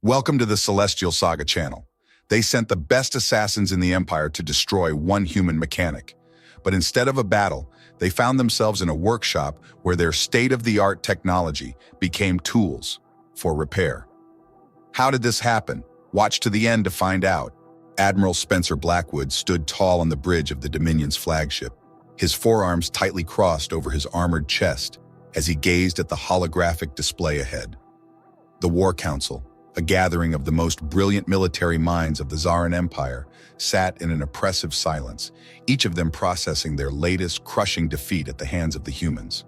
Welcome to the Celestial Saga channel. They sent the best assassins in the Empire to destroy one human mechanic. But instead of a battle, they found themselves in a workshop where their state-of-the-art technology became tools for repair. How did this happen? Watch to the end to find out. Admiral Spencer Blackwood stood tall on the bridge of the Dominion's flagship, his forearms tightly crossed over his armored chest as he gazed at the holographic display ahead. The War Council, a gathering of the most brilliant military minds of the Zarin Empire, sat in an oppressive silence, each of them processing their latest crushing defeat at the hands of the humans.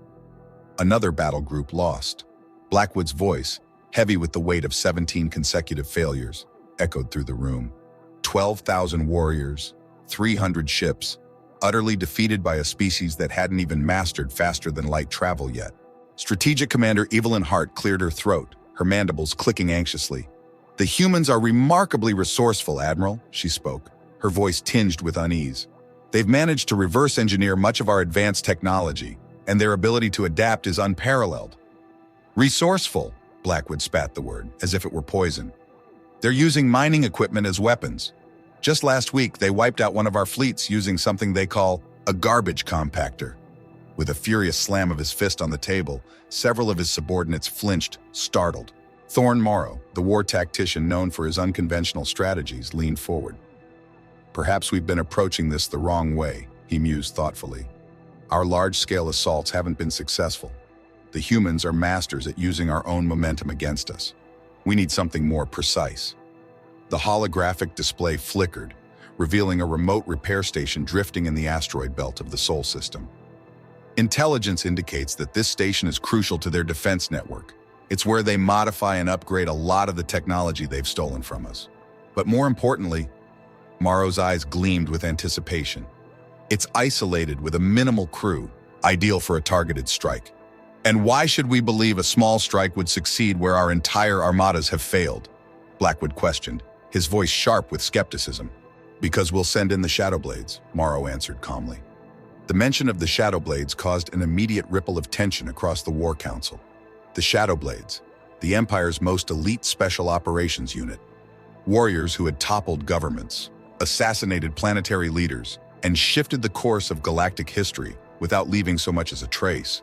Another battle group lost. Blackwood's voice, heavy with the weight of 17 consecutive failures, echoed through the room. 12,000 warriors, 300 ships, utterly defeated by a species that hadn't even mastered faster-than-light travel yet. Strategic Commander Evelyn Hart cleared her throat, her mandibles clicking anxiously. "The humans are remarkably resourceful, Admiral," she spoke, her voice tinged with unease. "They've managed to reverse engineer much of our advanced technology, and their ability to adapt is unparalleled." "Resourceful," Blackwood spat the word, as if it were poison. "They're using mining equipment as weapons. Just last week, they wiped out one of our fleets using something they call a garbage compactor." With a furious slam of his fist on the table, several of his subordinates flinched, startled. Thorne Morrow, the war tactician known for his unconventional strategies, leaned forward. "Perhaps we've been approaching this the wrong way," he mused thoughtfully. "Our large-scale assaults haven't been successful. The humans are masters at using our own momentum against us. We need something more precise." The holographic display flickered, revealing a remote repair station drifting in the asteroid belt of the Sol system. Intelligence indicates that this station is crucial to their defense network. It's where they modify and upgrade a lot of the technology they've stolen from us. But more importantly, Morrow's eyes gleamed with anticipation. It's isolated with a minimal crew, ideal for a targeted strike. "And why should we believe a small strike would succeed where our entire armadas have failed?" Blackwood questioned, his voice sharp with skepticism. "Because we'll send in the Shadowblades," Morrow answered calmly. The mention of the Shadowblades caused an immediate ripple of tension across the War Council. The Shadowblades, the Empire's most elite special operations unit. Warriors who had toppled governments, assassinated planetary leaders, and shifted the course of galactic history without leaving so much as a trace.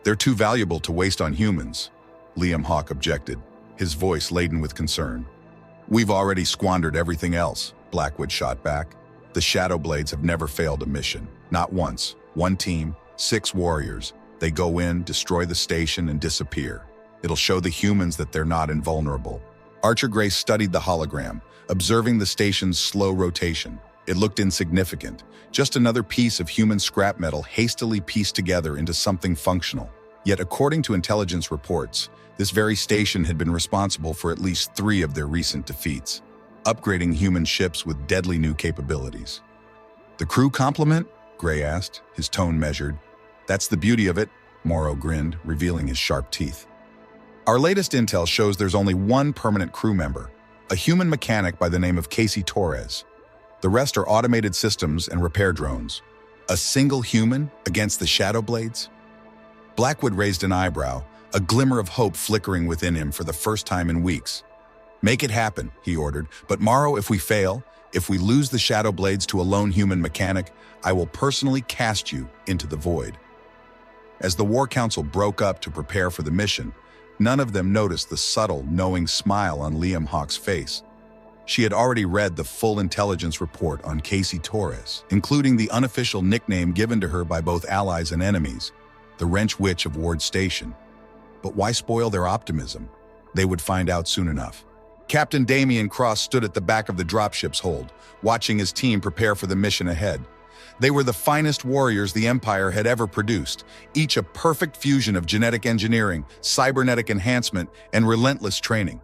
"They're too valuable to waste on humans," Liam Hawke objected, his voice laden with concern. "We've already squandered everything else," Blackwood shot back. "The Shadowblades have never failed a mission. Not once. One team, 6 warriors. They go in, destroy the station, and disappear. It'll show the humans that they're not invulnerable." Archer Gray studied the hologram, observing the station's slow rotation. It looked insignificant, just another piece of human scrap metal hastily pieced together into something functional. Yet according to intelligence reports, this very station had been responsible for at least 3 of their recent defeats, upgrading human ships with deadly new capabilities. "The crew complement?" Gray asked, his tone measured. "That's the beauty of it," Morrow grinned, revealing his sharp teeth. "Our latest intel shows there's only one permanent crew member, a human mechanic by the name of Casey Torres. The rest are automated systems and repair drones. A single human against the Shadowblades?" Blackwood raised an eyebrow, a glimmer of hope flickering within him for the first time in weeks. "Make it happen," he ordered. "But Morrow, if we fail, if we lose the Shadowblades to a lone human mechanic, I will personally cast you into the void." As the War Council broke up to prepare for the mission, none of them noticed the subtle, knowing smile on Liam Hawke's face. She had already read the full intelligence report on Casey Torres, including the unofficial nickname given to her by both allies and enemies, the Wrench Witch of Ward Station. But why spoil their optimism? They would find out soon enough. Captain Damian Cross stood at the back of the dropship's hold, watching his team prepare for the mission ahead. They were the finest warriors the Empire had ever produced, each a perfect fusion of genetic engineering, cybernetic enhancement, and relentless training.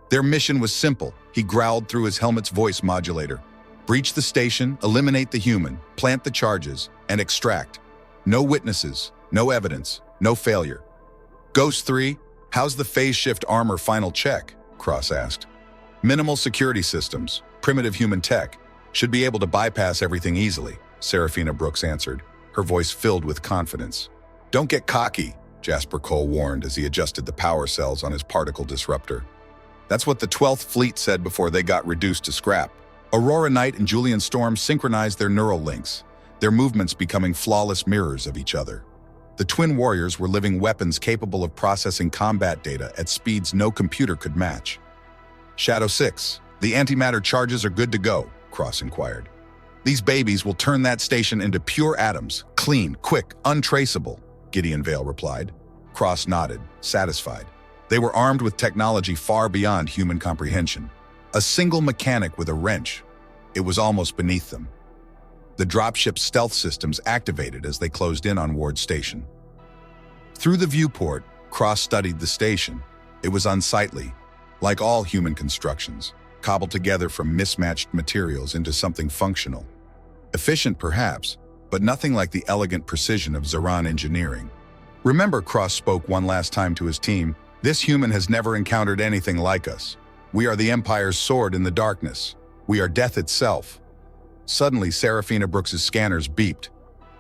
Their mission was simple, he growled through his helmet's voice modulator. "Breach the station, eliminate the human, plant the charges, and extract. No witnesses, no evidence, no failure." "Ghost 3, how's the phase shift armor final check?" Cross asked. "Minimal security systems, primitive human tech. Should be able to bypass everything easily," Serafina Brooks answered, her voice filled with confidence. "Don't get cocky," Jasper Cole warned as he adjusted the power cells on his particle disruptor. That's what the 12th Fleet said before they got reduced to scrap. Aurora Knight and Julian Storm synchronized their neural links, their movements becoming flawless mirrors of each other. The twin warriors were living weapons capable of processing combat data at speeds no computer could match. Shadow 6, the antimatter charges are good to go, Cross inquired. These babies will turn that station into pure atoms, clean, quick, untraceable, Gideon Vale replied. Cross nodded, satisfied. They were armed with technology far beyond human comprehension. A single mechanic with a wrench. It was almost beneath them. The dropship's stealth systems activated as they closed in on Ward Station. Through the viewport, Cross studied the station. It was unsightly, like all human constructions, cobbled together from mismatched materials into something functional. Efficient, perhaps, but nothing like the elegant precision of Zaran engineering. Remember, Cross spoke one last time to his team, this human has never encountered anything like us. We are the Empire's sword in the darkness. We are death itself. Suddenly, Serafina Brooks's scanners beeped.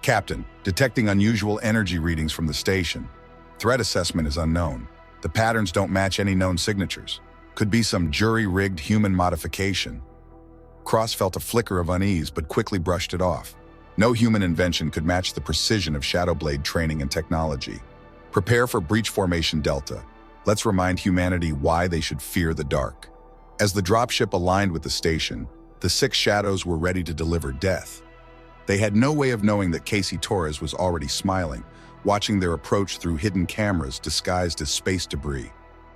Captain, detecting unusual energy readings from the station. Threat assessment is unknown. The patterns don't match any known signatures. Could be some jury-rigged human modification. Cross felt a flicker of unease, but quickly brushed it off. No human invention could match the precision of Shadowblade training and technology. Prepare for breach formation Delta. Let's remind humanity why they should fear the dark. As the dropship aligned with the station, the 6 shadows were ready to deliver death. They had no way of knowing that Casey Torres was already smiling, watching their approach through hidden cameras disguised as space debris.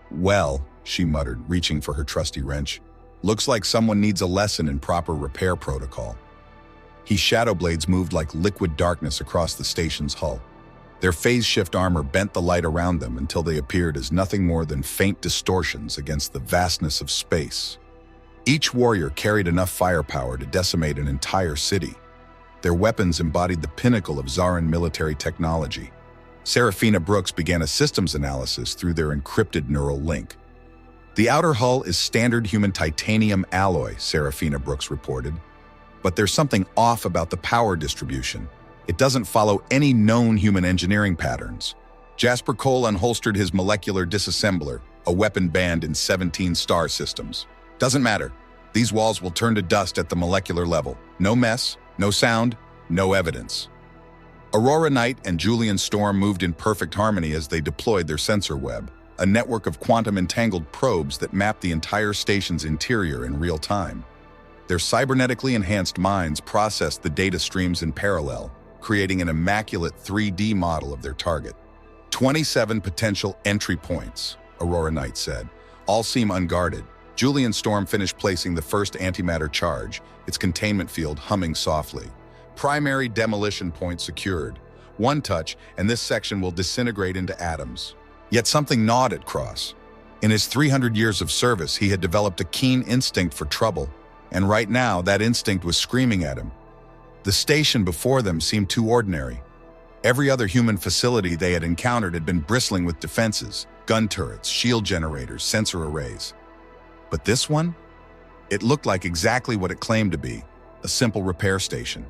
Well, she muttered, reaching for her trusty wrench. Looks like someone needs a lesson in proper repair protocol. His Shadowblades moved like liquid darkness across the station's hull. Their phase shift armor bent the light around them until they appeared as nothing more than faint distortions against the vastness of space. Each warrior carried enough firepower to decimate an entire city. Their weapons embodied the pinnacle of Zaran military technology. Serafina Brooks began a systems analysis through their encrypted neural link. The outer hull is standard human titanium alloy, Serafina Brooks reported. But there's something off about the power distribution. It doesn't follow any known human engineering patterns. Jasper Cole unholstered his molecular disassembler, a weapon banned in 17 star systems. Doesn't matter. These walls will turn to dust at the molecular level. No mess, no sound, no evidence. Aurora Knight and Julian Storm moved in perfect harmony as they deployed their sensor web, a network of quantum-entangled probes that mapped the entire station's interior in real time. Their cybernetically enhanced minds processed the data streams in parallel, creating an immaculate 3D model of their target. 27 potential entry points, Aurora Knight said. All seem unguarded. Julian Storm finished placing the first antimatter charge, its containment field humming softly. Primary demolition point secured. One touch, and this section will disintegrate into atoms. Yet something gnawed at Cross. In his 300 years of service, he had developed a keen instinct for trouble, and right now that instinct was screaming at him. The station before them seemed too ordinary. Every other human facility they had encountered had been bristling with defenses, gun turrets, shield generators, sensor arrays. But this one? It looked like exactly what it claimed to be, a simple repair station.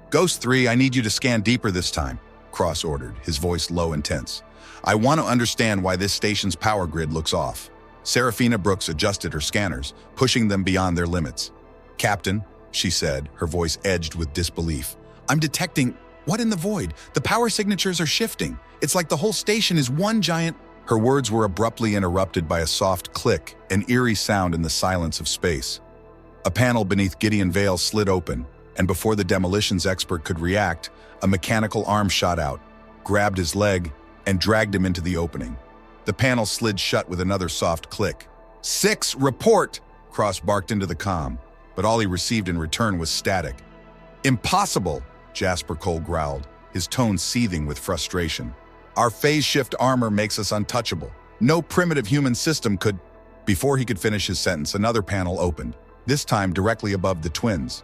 Ghost 3, I need you to scan deeper this time, Cross ordered, his voice low and tense. I want to understand why this station's power grid looks off. Serafina Brooks adjusted her scanners, pushing them beyond their limits. Captain, she said, her voice edged with disbelief. I'm detecting… What in the void? The power signatures are shifting. It's like the whole station is one giant… Her words were abruptly interrupted by a soft click, an eerie sound in the silence of space. A panel beneath Gideon Vale slid open, and before the demolitions expert could react, a mechanical arm shot out, grabbed his leg, and dragged him into the opening. The panel slid shut with another soft click. 6, report! Cross barked into the comm, but all he received in return was static. Impossible, Jasper Cole growled, his tone seething with frustration. Our phase shift armor makes us untouchable. No primitive human system could… Before he could finish his sentence, another panel opened, this time directly above the twins.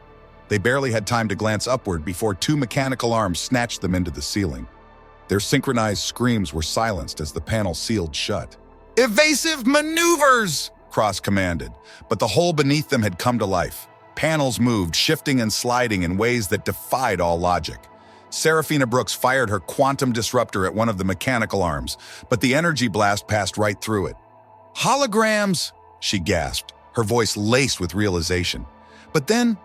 They barely had time to glance upward before 2 mechanical arms snatched them into the ceiling. Their synchronized screams were silenced as the panel sealed shut. Evasive maneuvers! Cross commanded, but the hole beneath them had come to life. Panels moved, shifting and sliding in ways that defied all logic. Serafina Brooks fired her quantum disruptor at one of the mechanical arms, but the energy blast passed right through it. Holograms! she gasped, her voice laced with realization. But then,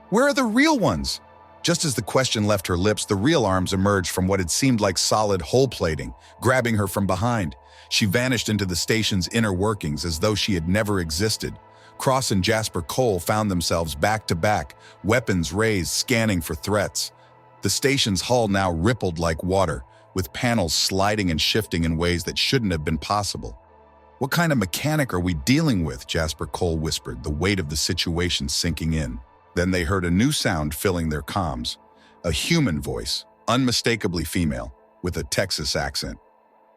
where are the real ones? Just as the question left her lips, the real arms emerged from what had seemed like solid hull plating, grabbing her from behind. She vanished into the station's inner workings as though she had never existed. Cross and Jasper Cole found themselves back to back, weapons raised, scanning for threats. The station's hull now rippled like water, with panels sliding and shifting in ways that shouldn't have been possible. "What kind of mechanic are we dealing with?" Jasper Cole whispered, the weight of the situation sinking in. Then they heard a new sound filling their comms. A human voice, unmistakably female, with a Texas accent.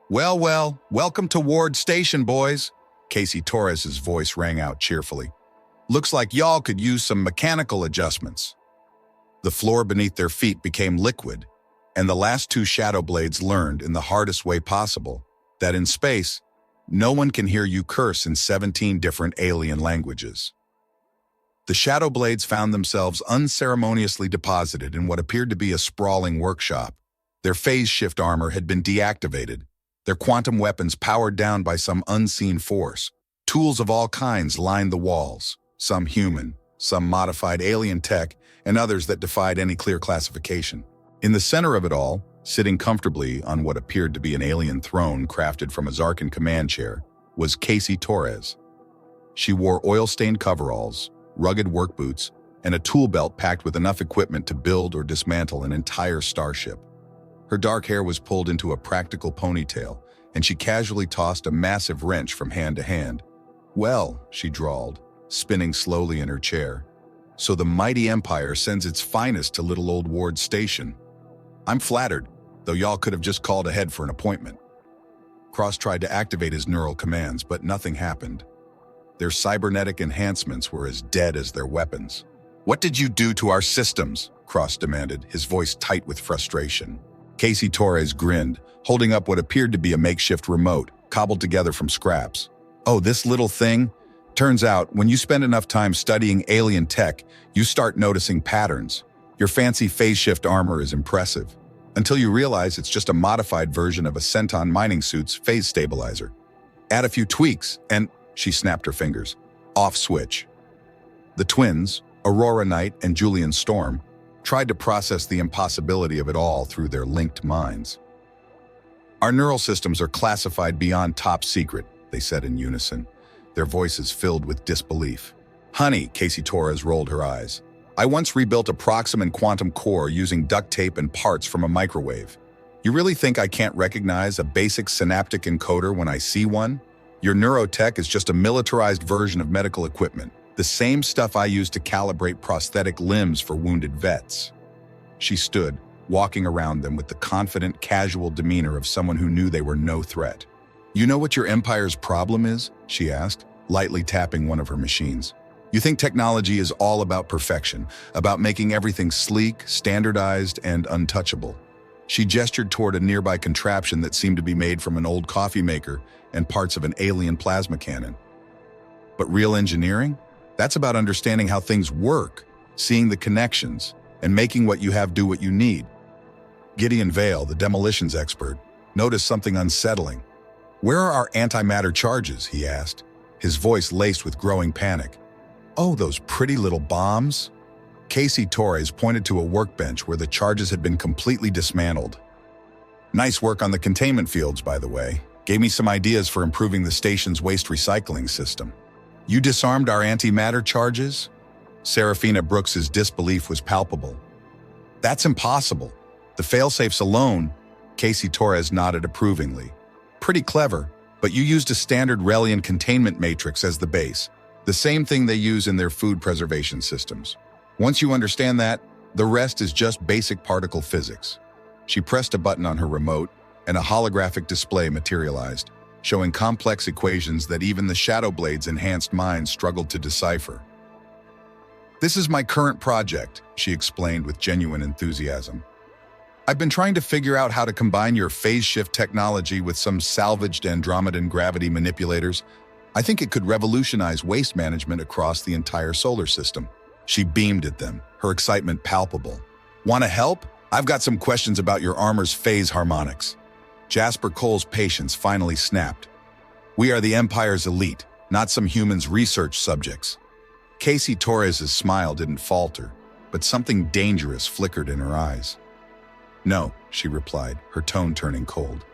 Well, welcome to Ward Station, boys." Casey Torres's voice rang out cheerfully. "Looks like y'all could use some mechanical adjustments." The floor beneath their feet became liquid, and the last two shadow blades learned, in the hardest way possible, that in space, no one can hear you curse in 17 different alien languages. The shadow blades found themselves unceremoniously deposited in what appeared to be a sprawling workshop. Their phase shift armor had been deactivated, their quantum weapons powered down by some unseen force. Tools of all kinds lined the walls, some human, some modified alien tech, and others that defied any clear classification. In the center of it all, sitting comfortably on what appeared to be an alien throne crafted from a Zarkan command chair, was Casey Torres. She wore oil-stained coveralls, rugged work boots, and a tool belt packed with enough equipment to build or dismantle an entire starship. Her dark hair was pulled into a practical ponytail, and she casually tossed a massive wrench from hand to hand. "Well," she drawled, spinning slowly in her chair, "so the mighty Empire sends its finest to little old Ward Station. I'm flattered, though y'all could have just called ahead for an appointment." Cross tried to activate his neural commands, but nothing happened. Their cybernetic enhancements were as dead as their weapons. "What did you do to our systems?" Cross demanded, his voice tight with frustration. Casey Torres grinned, holding up what appeared to be a makeshift remote, cobbled together from scraps. "Oh, this little thing? Turns out, when you spend enough time studying alien tech, you start noticing patterns. Your fancy phase shift armor is impressive, until you realize it's just a modified version of a Centon mining suit's phase stabilizer. Add a few tweaks, and..." She snapped her fingers. "Off switch." The twins, Aurora Knight and Julian Storm, tried to process the impossibility of it all through their linked minds. "Our neural systems are classified beyond top secret," they said in unison, their voices filled with disbelief. "Honey," Casey Torres rolled her eyes, "I once rebuilt a Proxim quantum core using duct tape and parts from a microwave. You really think I can't recognize a basic synaptic encoder when I see one? Your neurotech is just a militarized version of medical equipment, the same stuff I use to calibrate prosthetic limbs for wounded vets." She stood, walking around them with the confident, casual demeanor of someone who knew they were no threat. "You know what your Empire's problem is?" she asked, lightly tapping one of her machines. "You think technology is all about perfection, about making everything sleek, standardized, and untouchable." She gestured toward a nearby contraption that seemed to be made from an old coffee maker and parts of an alien plasma cannon. "But real engineering? That's about understanding how things work, seeing the connections, and making what you have do what you need." Gideon Vale, the demolitions expert, noticed something unsettling. "Where are our antimatter charges?" he asked, his voice laced with growing panic. "Oh, those pretty little bombs?" Casey Torres pointed to a workbench where the charges had been completely dismantled. "Nice work on the containment fields, by the way. Gave me some ideas for improving the station's waste recycling system." "You disarmed our antimatter charges?" Serafina Brooks's disbelief was palpable. "That's impossible. The failsafes alone..." Casey Torres nodded approvingly. "Pretty clever, but you used a standard Relian containment matrix as the base, the same thing they use in their food preservation systems. Once you understand that, the rest is just basic particle physics." She pressed a button on her remote, and a holographic display materialized, showing complex equations that even the Shadow Blade's enhanced mind struggled to decipher. "This is my current project," she explained with genuine enthusiasm. "I've been trying to figure out how to combine your phase shift technology with some salvaged Andromedan gravity manipulators. I think it could revolutionize waste management across the entire solar system." She beamed at them, her excitement palpable. "Want to help? I've got some questions about your armor's phase harmonics." Jasper Cole's patience finally snapped. "We are the Empire's elite. not some humans' research subjects. Casey Torres's smile didn't falter, but something dangerous flickered in her eyes. "No," she replied, her tone turning cold.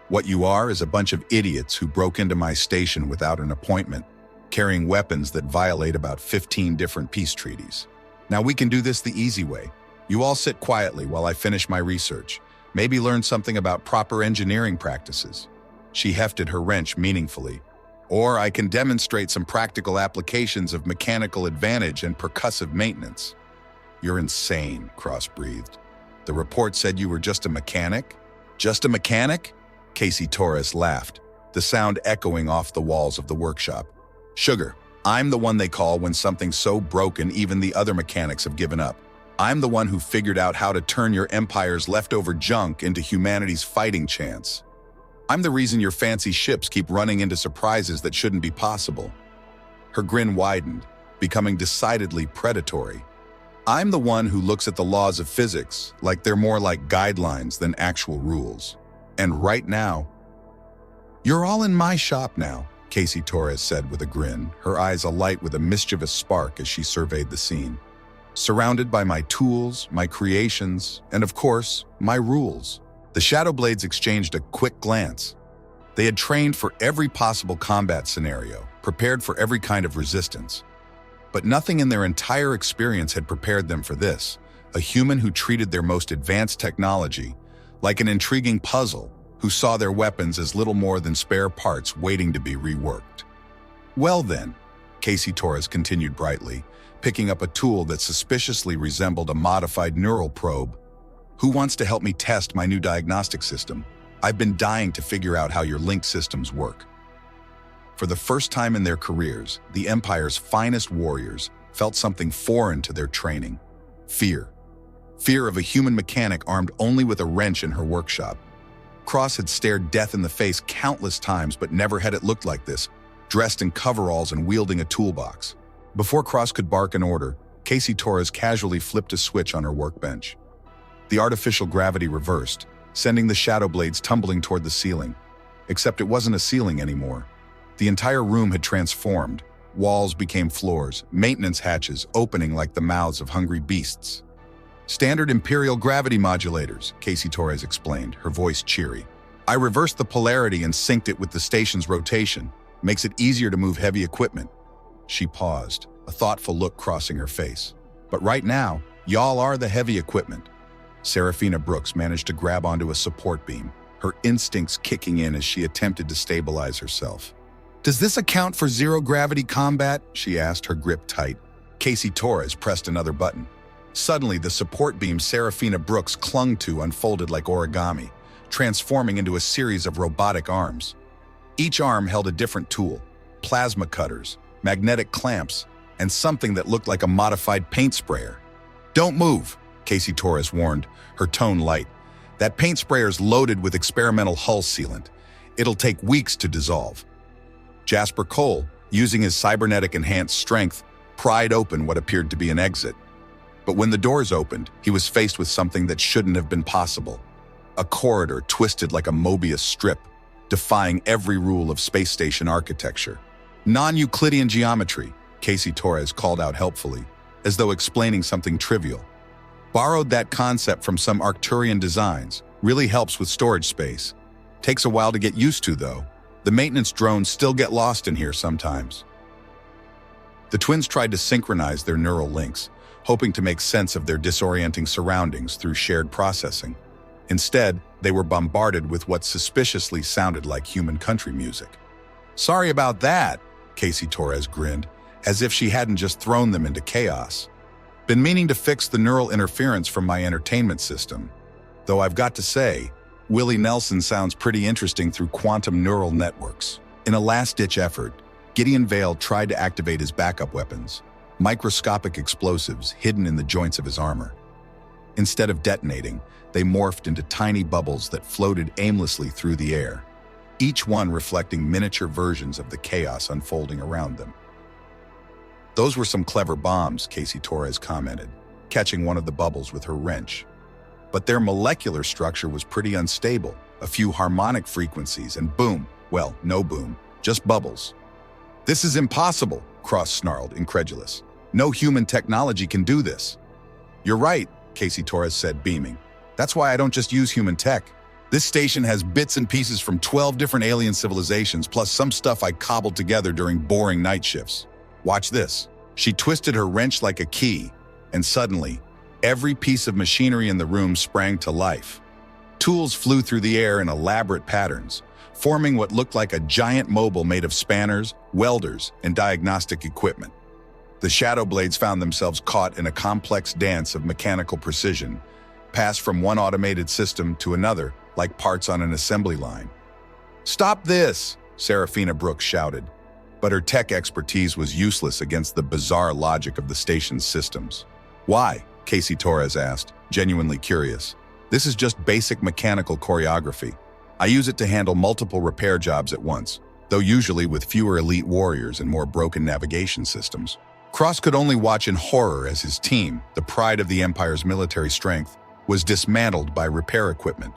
"What you are is a bunch of idiots who broke into my station without an appointment, carrying weapons that violate about 15 different peace treaties. Now we can do this the easy way. You all sit quietly while I finish my research, maybe learn something about proper engineering practices." She hefted her wrench meaningfully. "Or I can demonstrate some practical applications of mechanical advantage and percussive maintenance." "You're insane," Cross breathed. "The report said you were just a mechanic?" "Just a mechanic?" Casey Torres laughed, the sound echoing off the walls of the workshop. "Sugar, I'm the one they call when something's so broken even the other mechanics have given up. I'm the one who figured out how to turn your empire's leftover junk into humanity's fighting chance. I'm the reason your fancy ships keep running into surprises that shouldn't be possible." Her grin widened, becoming decidedly predatory. "I'm the one who looks at the laws of physics like they're more like guidelines than actual rules. And right now..." "You're all in my shop now," Casey Torres said with a grin, her eyes alight with a mischievous spark as she surveyed the scene. "Surrounded by my tools, my creations, and of course, my rules." The Shadowblades exchanged a quick glance. They had trained for every possible combat scenario, prepared for every kind of resistance. But nothing in their entire experience had prepared them for this, a human who treated their most advanced technology like an intriguing puzzle, who saw their weapons as little more than spare parts waiting to be reworked. "Well then," Casey Torres continued brightly, picking up a tool that suspiciously resembled a modified neural probe. "Who wants to help me test my new diagnostic system? I've been dying to figure out how your linked systems work." For the first time in their careers, the Empire's finest warriors felt something foreign to their training: fear. Fear of a human mechanic armed only with a wrench in her workshop. Cross had stared death in the face countless times, but never had it looked like this, dressed in coveralls and wielding a toolbox. Before Cross could bark an order, Casey Torres casually flipped a switch on her workbench. The artificial gravity reversed, sending the Shadowblades tumbling toward the ceiling. Except it wasn't a ceiling anymore. The entire room had transformed. Walls became floors, maintenance hatches opening like the mouths of hungry beasts. "Standard Imperial gravity modulators," Casey Torres explained, her voice cheery. "I reversed the polarity and synced it with the station's rotation. Makes it easier to move heavy equipment." She paused, a thoughtful look crossing her face. "But right now, y'all are the heavy equipment." Serafina Brooks managed to grab onto a support beam, her instincts kicking in as she attempted to stabilize herself. "Does this account for zero-gravity combat?" she asked, her grip tight. Casey Torres pressed another button. Suddenly, the support beam Serafina Brooks clung to unfolded like origami, transforming into a series of robotic arms. Each arm held a different tool: plasma cutters, magnetic clamps, and something that looked like a modified paint sprayer. "Don't move," Casey Torres warned, her tone light. "That paint sprayer's loaded with experimental hull sealant. It'll take weeks to dissolve." Jasper Cole, using his cybernetic enhanced strength, pried open what appeared to be an exit. But when the doors opened, he was faced with something that shouldn't have been possible. A corridor twisted like a Mobius strip, defying every rule of space station architecture. "Non-Euclidean geometry," Casey Torres called out helpfully, as though explaining something trivial. "Borrowed that concept from some Arcturian designs. Really helps with storage space. Takes a while to get used to, though. The maintenance drones still get lost in here sometimes." The twins tried to synchronize their neural links, hoping to make sense of their disorienting surroundings through shared processing. Instead, they were bombarded with what suspiciously sounded like human country music. "Sorry about that," Casey Torres grinned, as if she hadn't just thrown them into chaos. "Been meaning to fix the neural interference from my entertainment system. Though I've got to say, Willie Nelson sounds pretty interesting through quantum neural networks." In a last-ditch effort, Gideon Vale tried to activate his backup weapons, microscopic explosives hidden in the joints of his armor. Instead of detonating, they morphed into tiny bubbles that floated aimlessly through the air, each one reflecting miniature versions of the chaos unfolding around them. "Those were some clever bombs," Casey Torres commented, catching one of the bubbles with her wrench. "But their molecular structure was pretty unstable. A few harmonic frequencies and boom, well, no boom, just bubbles." "This is impossible," Cross snarled, incredulous. "No human technology can do this." "You're right," Casey Torres said, beaming. "That's why I don't just use human tech. This station has bits and pieces from 12 different alien civilizations, plus some stuff I cobbled together during boring night shifts. Watch this." She twisted her wrench like a key, and suddenly, every piece of machinery in the room sprang to life. Tools flew through the air in elaborate patterns, forming what looked like a giant mobile made of spanners, welders, and diagnostic equipment. The shadow blades found themselves caught in a complex dance of mechanical precision, passed from one automated system to another like parts on an assembly line. "Stop this!" Serafina Brooks shouted. But her tech expertise was useless against the bizarre logic of the station's systems. "Why?" Casey Torres asked, genuinely curious. "This is just basic mechanical choreography. I use it to handle multiple repair jobs at once, though usually with fewer elite warriors and more broken navigation systems." Cross could only watch in horror as his team, the pride of the Empire's military strength, was dismantled by repair equipment.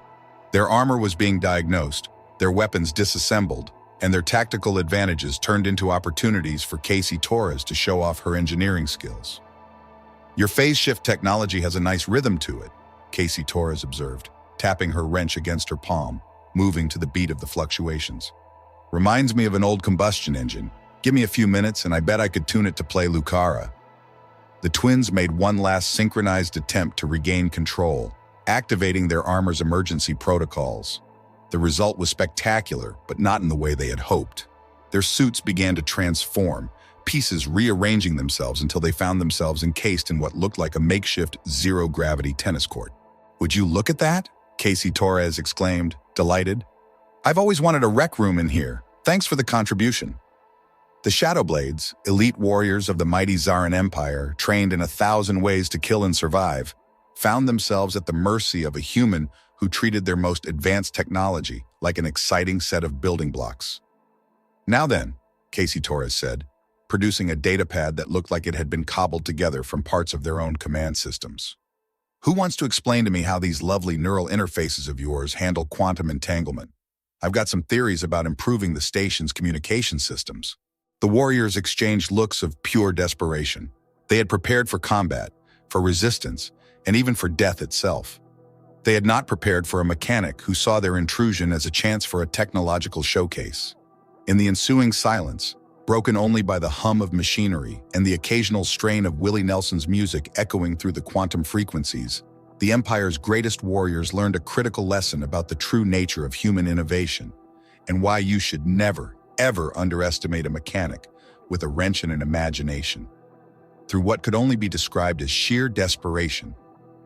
Their armor was being diagnosed, their weapons disassembled, and their tactical advantages turned into opportunities for Casey Torres to show off her engineering skills. "Your phase shift technology has a nice rhythm to it," Casey Torres observed, tapping her wrench against her palm, moving to the beat of the fluctuations. "Reminds me of an old combustion engine. Give me a few minutes and I bet I could tune it to play Lucara." The twins made one last synchronized attempt to regain control, activating their armor's emergency protocols. The result was spectacular, but not in the way they had hoped. Their suits began to transform, pieces rearranging themselves until they found themselves encased in what looked like a makeshift zero-gravity tennis court. "Would you look at that?" Casey Torres exclaimed, delighted. "I've always wanted a rec room in here. Thanks for the contribution." The Shadowblades, elite warriors of the mighty Zarin Empire, trained in 1,000 ways to kill and survive, found themselves at the mercy of a human who treated their most advanced technology like an exciting set of building blocks. "Now then," Casey Torres said, producing a datapad that looked like it had been cobbled together from parts of their own command systems. "Who wants to explain to me how these lovely neural interfaces of yours handle quantum entanglement? I've got some theories about improving the station's communication systems." The warriors exchanged looks of pure desperation. They had prepared for combat, for resistance, and even for death itself. They had not prepared for a mechanic who saw their intrusion as a chance for a technological showcase. In the ensuing silence, broken only by the hum of machinery and the occasional strain of Willie Nelson's music echoing through the quantum frequencies, the Empire's greatest warriors learned a critical lesson about the true nature of human innovation and why you should never, ever underestimate a mechanic with a wrench and an imagination. Through what could only be described as sheer desperation,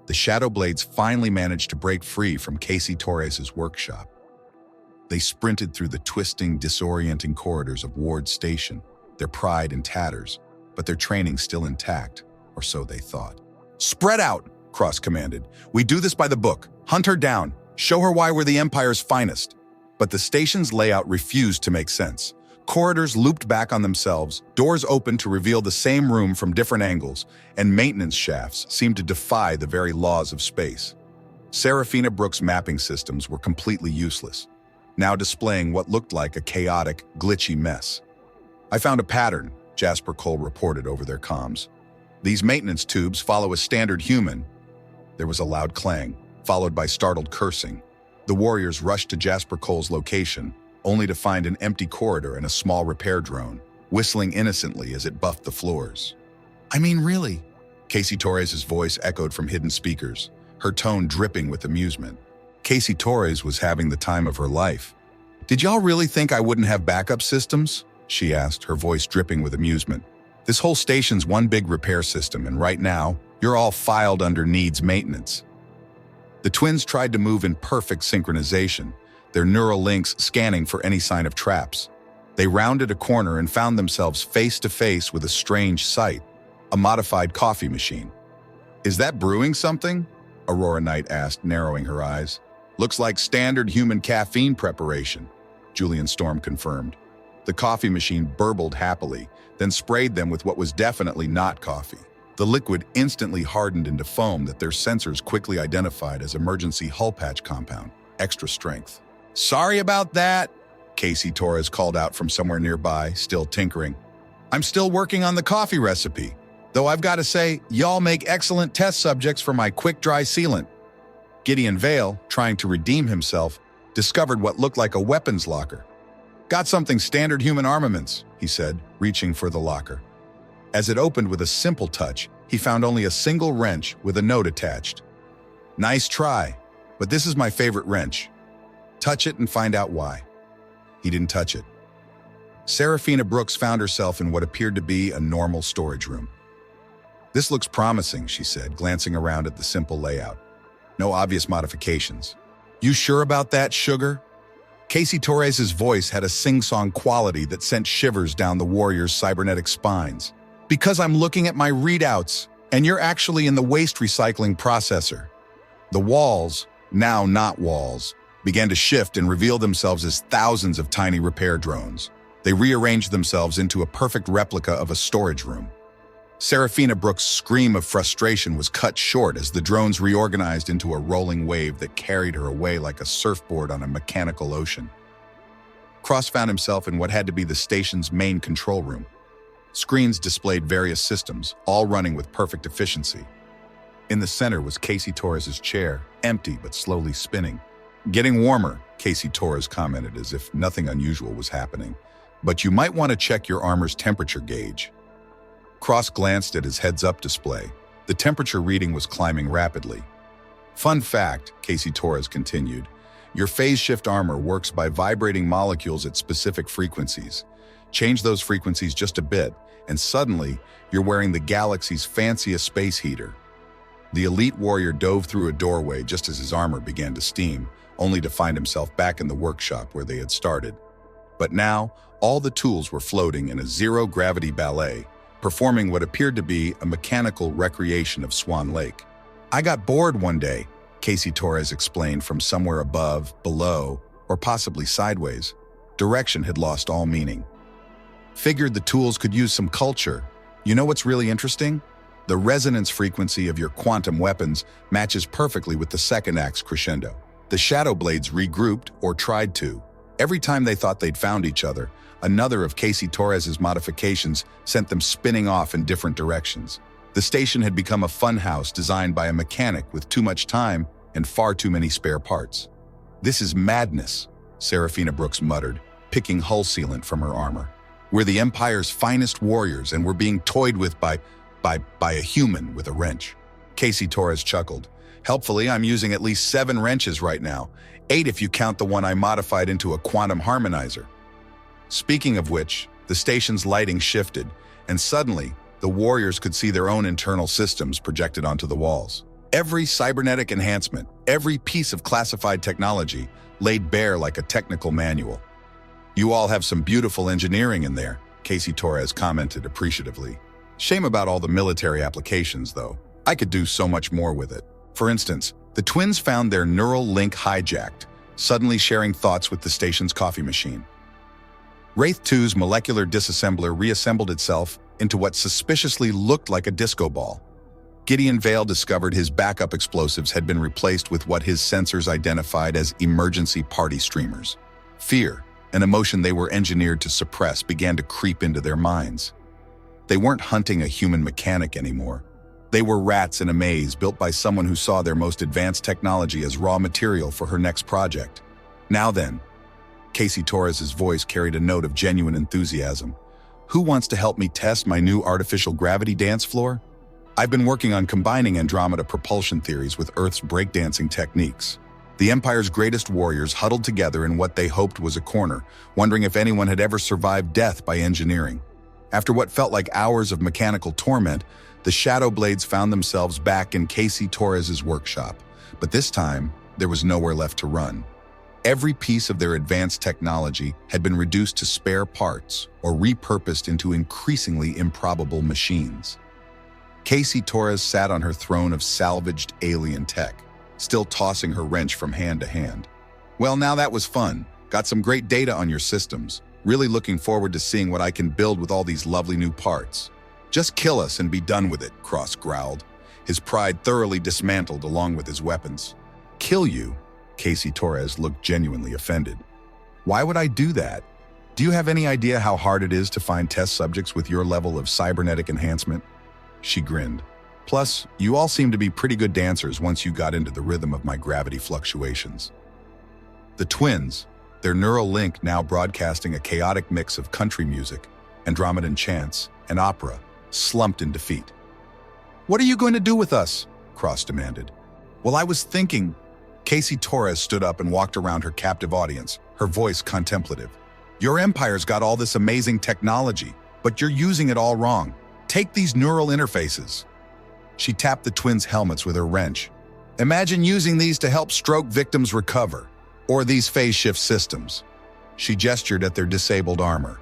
the Shadowblades finally managed to break free from Casey Torres' workshop. They sprinted through the twisting, disorienting corridors of Ward Station, their pride in tatters, but their training still intact, or so they thought. "Spread out," Cross commanded. "We do this by the book. Hunt her down. Show her why we're the Empire's finest." But the station's layout refused to make sense. Corridors looped back on themselves, doors opened to reveal the same room from different angles, and maintenance shafts seemed to defy the very laws of space. Serafina Brooks' mapping systems were completely useless, now displaying what looked like a chaotic, glitchy mess. "I found a pattern," Jasper Cole reported over their comms. "These maintenance tubes follow a standard human." There was a loud clang, followed by startled cursing. The warriors rushed to Jasper Cole's location, only to find an empty corridor and a small repair drone, whistling innocently as it buffed the floors. "I mean, really?" Casey Torres' voice echoed from hidden speakers, her tone dripping with amusement. Casey Torres was having the time of her life. "Did y'all really think I wouldn't have backup systems?" she asked, her voice dripping with amusement. "This whole station's one big repair system, and right now, you're all filed under needs maintenance." The twins tried to move in perfect synchronization, their neural links scanning for any sign of traps. They rounded a corner and found themselves face to face with a strange sight, a modified coffee machine. "Is that brewing something?" Aurora Knight asked, narrowing her eyes. "Looks like standard human caffeine preparation," Julian Storm confirmed. The coffee machine burbled happily, then sprayed them with what was definitely not coffee. The liquid instantly hardened into foam that their sensors quickly identified as emergency hull patch compound, extra strength. "Sorry about that," Casey Torres called out from somewhere nearby, still tinkering. I'm still working on the coffee recipe, though I've got to say, y'all make excellent test subjects for my quick-dry sealant. Gideon Vale, trying to redeem himself, discovered what looked like a weapons locker. Got something standard human armaments, he said, reaching for the locker. As it opened with a simple touch, he found only a single wrench with a note attached. Nice try, but this is my favorite wrench. Touch it and find out why. He didn't touch it. Serafina Brooks found herself in what appeared to be a normal storage room. This looks promising, she said, glancing around at the simple layout. No obvious modifications. You sure about that, sugar? Casey Torres' voice had a sing-song quality that sent shivers down the warrior's cybernetic spines. Because I'm looking at my readouts, and you're actually in the waste recycling processor. The walls, now not walls, began to shift and reveal themselves as thousands of tiny repair drones. They rearranged themselves into a perfect replica of a storage room. Serafina Brooks' scream of frustration was cut short as the drones reorganized into a rolling wave that carried her away like a surfboard on a mechanical ocean. Cross found himself in what had to be the station's main control room. Screens displayed various systems, all running with perfect efficiency. In the center was Casey Torres' chair, empty but slowly spinning. Getting warmer, Casey Torres commented as if nothing unusual was happening. But you might want to check your armor's temperature gauge. Cross glanced at his heads-up display. The temperature reading was climbing rapidly. Fun fact, Casey Torres continued, your phase shift armor works by vibrating molecules at specific frequencies. Change those frequencies just a bit, and suddenly, you're wearing the galaxy's fanciest space heater. The elite warrior dove through a doorway just as his armor began to steam, only to find himself back in the workshop where they had started. But now, all the tools were floating in a zero-gravity ballet, performing what appeared to be a mechanical recreation of Swan Lake. I got bored one day, Casey Torres explained from somewhere above, below, or possibly sideways. Direction had lost all meaning. Figured the tools could use some culture. You know what's really interesting? The resonance frequency of your quantum weapons matches perfectly with the second act's crescendo. The Shadow Blades regrouped, or tried to. Every time they thought they'd found each other, another of Casey Torres' modifications sent them spinning off in different directions. The station had become a funhouse designed by a mechanic with too much time and far too many spare parts. This is madness, Serafina Brooks muttered, picking hull sealant from her armor. We're the Empire's finest warriors, and we're being toyed with by a human with a wrench. Casey Torres chuckled. Helpfully, I'm using at least 7 wrenches right now, 8 if you count the one I modified into a quantum harmonizer. Speaking of which, the station's lighting shifted, and suddenly, the warriors could see their own internal systems projected onto the walls. Every cybernetic enhancement, every piece of classified technology, laid bare like a technical manual. You all have some beautiful engineering in there, Casey Torres commented appreciatively. Shame about all the military applications, though. I could do so much more with it. For instance, the twins found their neural link hijacked, suddenly sharing thoughts with the station's coffee machine. Wraith 2's molecular disassembler reassembled itself into what suspiciously looked like a disco ball. Gideon Vale discovered his backup explosives had been replaced with what his sensors identified as emergency party streamers. Fear, an emotion they were engineered to suppress, began to creep into their minds. They weren't hunting a human mechanic anymore. They were rats in a maze built by someone who saw their most advanced technology as raw material for her next project. Now then, Casey Torres' voice carried a note of genuine enthusiasm. Who wants to help me test my new artificial gravity dance floor? I've been working on combining Andromeda propulsion theories with Earth's breakdancing techniques. The Empire's greatest warriors huddled together in what they hoped was a corner, wondering if anyone had ever survived death by engineering. After what felt like hours of mechanical torment, the Shadow Blades found themselves back in Casey Torres' workshop. But this time, there was nowhere left to run. Every piece of their advanced technology had been reduced to spare parts or repurposed into increasingly improbable machines. Casey Torres sat on her throne of salvaged alien tech, still tossing her wrench from hand to hand. Well, now that was fun. Got some great data on your systems. Really looking forward to seeing what I can build with all these lovely new parts. Just kill us and be done with it, Cross growled, his pride thoroughly dismantled along with his weapons. Kill you? Casey Torres looked genuinely offended. Why would I do that? Do you have any idea how hard it is to find test subjects with your level of cybernetic enhancement? She grinned. Plus, you all seem to be pretty good dancers once you got into the rhythm of my gravity fluctuations. The twins, their neural link now broadcasting a chaotic mix of country music, Andromedan chants, and opera, slumped in defeat. "What are you going to do with us?" Cross demanded. "Well, I was thinking." Casey Torres stood up and walked around her captive audience, her voice contemplative. "Your empire's got all this amazing technology, but you're using it all wrong. Take these neural interfaces." She tapped the twins' helmets with her wrench. "Imagine using these to help stroke victims recover, or these phase shift systems." She gestured at their disabled armor.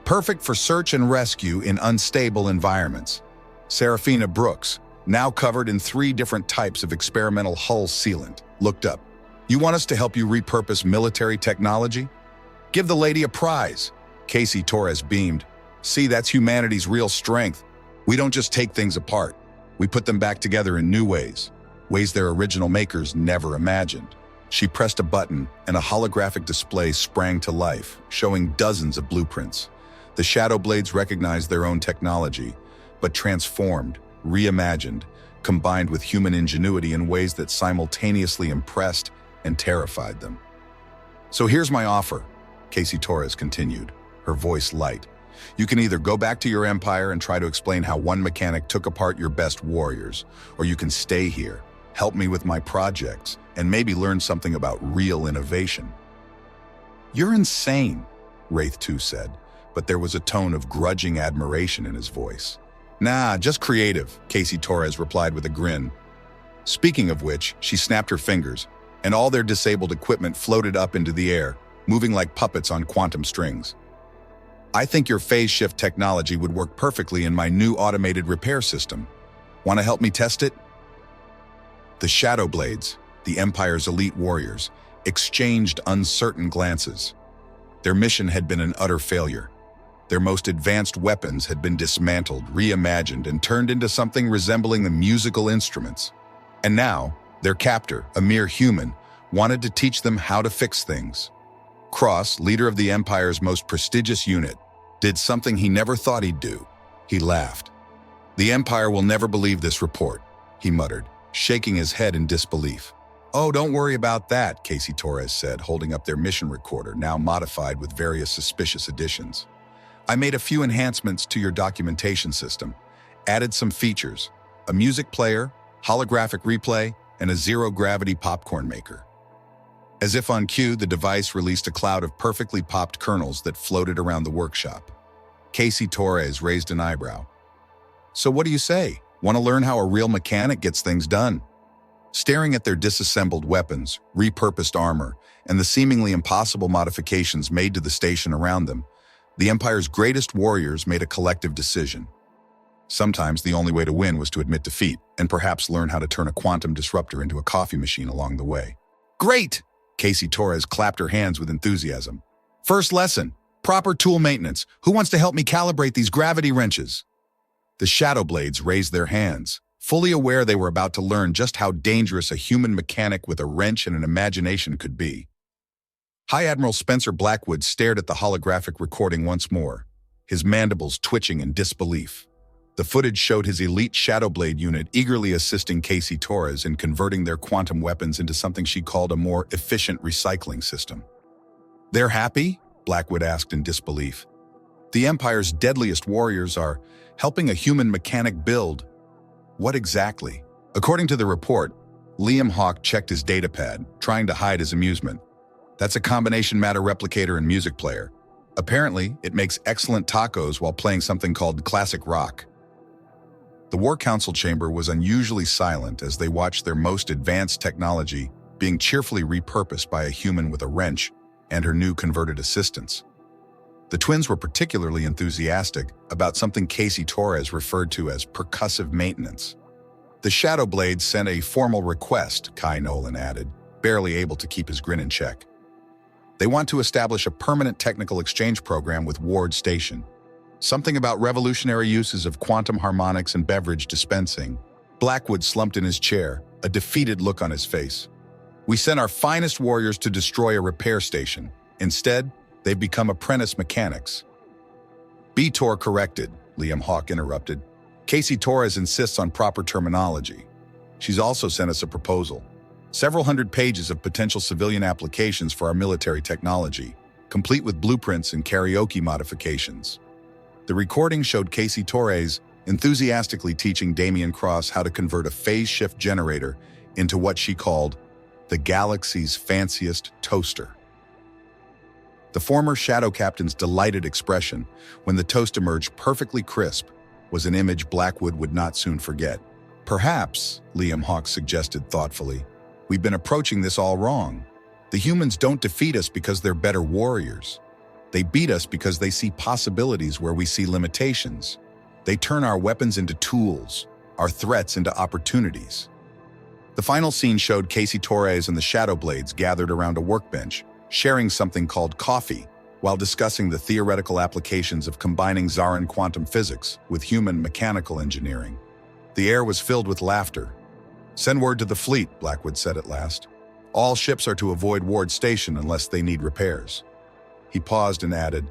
"Perfect for search and rescue in unstable environments." Serafina Brooks, now covered in 3 different types of experimental hull sealant, looked up. "You want us to help you repurpose military technology? Give the lady a prize." Casey Torres beamed. "See, that's humanity's real strength. We don't just take things apart. We put them back together in new ways their original makers never imagined." She pressed a button, and a holographic display sprang to life, showing dozens of blueprints. The Shadow Blades recognized their own technology, but transformed, reimagined, combined with human ingenuity in ways that simultaneously impressed and terrified them. "So here's my offer," Casey Torres continued, her voice light. "You can either go back to your empire and try to explain how one mechanic took apart your best warriors, or you can stay here, help me with my projects, and maybe learn something about real innovation." "You're insane," Wraith 2 said, but there was a tone of grudging admiration in his voice. "Nah, just creative," Casey Torres replied with a grin. Speaking of which, she snapped her fingers, and all their disabled equipment floated up into the air, moving like puppets on quantum strings. "I think your phase shift technology would work perfectly in my new automated repair system. Want to help me test it?" The Shadow Blades, the Empire's elite warriors, exchanged uncertain glances. Their mission had been an utter failure. Their most advanced weapons had been dismantled, reimagined, and turned into something resembling the musical instruments. And now, their captor, a mere human, wanted to teach them how to fix things. Cross, leader of the Empire's most prestigious unit, did something he never thought he'd do. He laughed. "The Empire will never believe this report," he muttered, shaking his head in disbelief. "Oh, don't worry about that," Casey Torres said, holding up their mission recorder, now modified with various suspicious additions. "I made a few enhancements to your documentation system, added some features, a music player, holographic replay, and a zero-gravity popcorn maker." As if on cue, the device released a cloud of perfectly popped kernels that floated around the workshop. Casey Torres raised an eyebrow. "So what do you say? Want to learn how a real mechanic gets things done?" Staring at their disassembled weapons, repurposed armor, and the seemingly impossible modifications made to the station around them, the Empire's greatest warriors made a collective decision. Sometimes the only way to win was to admit defeat, and perhaps learn how to turn a quantum disruptor into a coffee machine along the way. "Great!" Casey Torres clapped her hands with enthusiasm. "First lesson, proper tool maintenance. Who wants to help me calibrate these gravity wrenches?" The Shadow Blades raised their hands, fully aware they were about to learn just how dangerous a human mechanic with a wrench and an imagination could be. High Admiral Spencer Blackwood stared at the holographic recording once more, his mandibles twitching in disbelief. The footage showed his elite Shadow Blade unit eagerly assisting Casey Torres in converting their quantum weapons into something she called a more efficient recycling system. "They're happy?" Blackwood asked in disbelief. "The Empire's deadliest warriors are helping a human mechanic build." "What exactly?" According to the report, Liam Hawke checked his datapad, trying to hide his amusement. "That's a combination matter replicator and music player. Apparently, it makes excellent tacos while playing something called classic rock." The War Council chamber was unusually silent as they watched their most advanced technology being cheerfully repurposed by a human with a wrench and her new converted assistants. The twins were particularly enthusiastic about something Casey Torres referred to as percussive maintenance. "The Shadow Blades sent a formal request," Kai Nolan added, barely able to keep his grin in check. "They want to establish a permanent technical exchange program with Ward Station. Something about revolutionary uses of quantum harmonics and beverage dispensing." Blackwood slumped in his chair, a defeated look on his face. "We sent our finest warriors to destroy a repair station, Instead, they've become apprentice mechanics. "Tor corrected," Liam Hawke interrupted. "Casey Torres insists on proper terminology. She's also sent us a proposal. Several hundred pages of potential civilian applications for our military technology, complete with blueprints and karaoke modifications." The recording showed Casey Torres enthusiastically teaching Damian Cross how to convert a phase shift generator into what she called the galaxy's fanciest toaster. The former Shadow Captain's delighted expression when the toast emerged perfectly crisp was an image Blackwood would not soon forget. "Perhaps," Liam Hawke suggested thoughtfully, "we've been approaching this all wrong. The humans don't defeat us because they're better warriors. They beat us because they see possibilities where we see limitations. They turn our weapons into tools, our threats into opportunities." The final scene showed Casey Torres and the Shadow Blades gathered around a workbench, sharing something called coffee, while discussing the theoretical applications of combining Zaran quantum physics with human mechanical engineering. The air was filled with laughter. "Send word to the fleet," Blackwood said at last. "All ships are to avoid Ward Station unless they need repairs." He paused and added,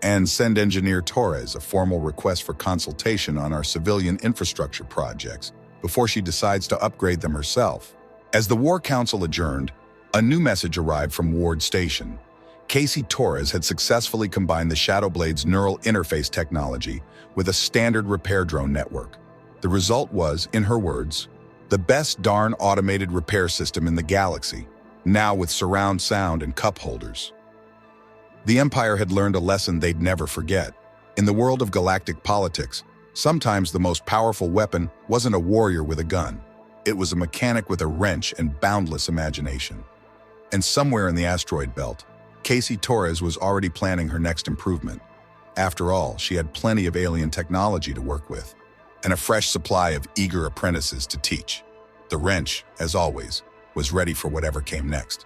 "And send Engineer Torres a formal request for consultation on our civilian infrastructure projects before she decides to upgrade them herself." As the War Council adjourned, a new message arrived from Ward Station. Casey Torres had successfully combined the Shadow Blade's neural interface technology with a standard repair drone network. The result was, in her words, "the best darn automated repair system in the galaxy, now with surround sound and cup holders." The Empire had learned a lesson they'd never forget. In the world of galactic politics, sometimes the most powerful weapon wasn't a warrior with a gun. It was a mechanic with a wrench and boundless imagination. And somewhere in the asteroid belt, Casey Torres was already planning her next improvement. After all, she had plenty of alien technology to work with, and a fresh supply of eager apprentices to teach. The wrench, as always, was ready for whatever came next.